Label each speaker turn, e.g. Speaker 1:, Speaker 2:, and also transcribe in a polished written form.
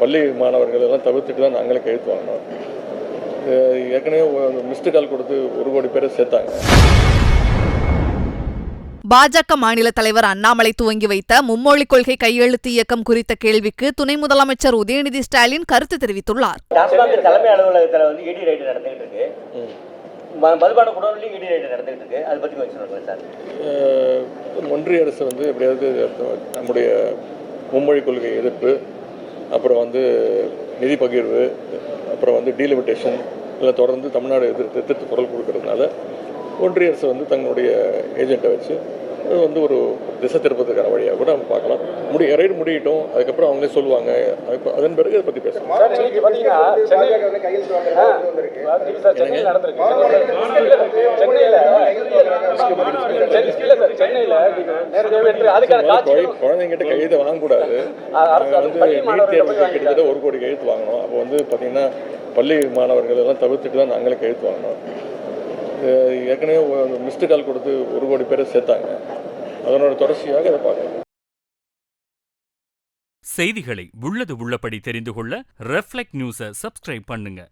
Speaker 1: பள்ளி மாணவர்கள் எல்லாம் தவிர்த்துட்டு தான் நாங்களே கையெழுத்து வாங்கினோம். ஏற்கனவே மிஸ்டு கால் கொடுத்து 1 கோடி பேரை சேர்த்தாங்க.
Speaker 2: பாஜக மாநில தலைவர் அண்ணாமலை துவங்கி வைத்த மும்மொழிக் கொள்கை கையெழுத்து இயக்கம் குறித்த கேள்விக்கு துணை முதலமைச்சர் உதயநிதி ஸ்டாலின் கருத்து தெரிவித்துள்ளார்.
Speaker 3: தலைமை அலுவலகத்தில் வந்து இடி ரைடு நடந்துகிட்டு இருக்கு, மதுபான குடோன்லையும் இடி ரைடு நடந்துகிட்டு இருக்கு. அதை பற்றி கொஞ்சம் சொல்லுங்க சார்.
Speaker 1: ஒன்றிய அரசு வந்து எப்படியாவது நம்முடைய மும்மொழிக் கொள்கை எதிர்ப்பு, அப்புறம் வந்து நிதி பகிர்வு, அப்புறம் வந்து டீலிமிட்டேஷன் இதில் தொடர்ந்து தமிழ்நாடு எதிர்த்து குரல் கொடுக்கறதுனால ஒன்றிய அரசு வந்து தங்களுடைய ஏஜென்ட்டை வச்சு வந்து ஒரு திசை திருப்பதுக்கான வழியாக கூட நம்ம பார்க்கலாம். ரைடு முடியட்டும், அதுக்கப்புறம் அவங்களே சொல்லுவாங்க. அதன் பிறகு அதை பற்றி பேசலாம். குழந்தைங்கிட்ட கையெழுத்து வாங்கக்கூடாது. நீட் தேர்வுக்கு கிட்டத்தட்ட 1 கோடி கையெழுத்து வாங்கணும். அப்போ வந்து பார்த்தீங்கன்னா பள்ளி மாணவர்கள் எல்லாம் தவிர்த்துட்டு தான் நாங்களே கையெழுத்து வாங்கினோம். ஏற்கனவே மிஸ்டு கால் கொடுத்து 1 கோடி பேரை சேர்த்தாங்க. அதனோட தொடர்ச்சியாக அதை பார்க்கணும்.
Speaker 4: செய்திகளை உள்ளது உள்ளபடி தெரிந்து கொள்ள ரெஃப்ளெக்ட் நியூஸை சப்ஸ்கிரைப் பண்ணுங்க.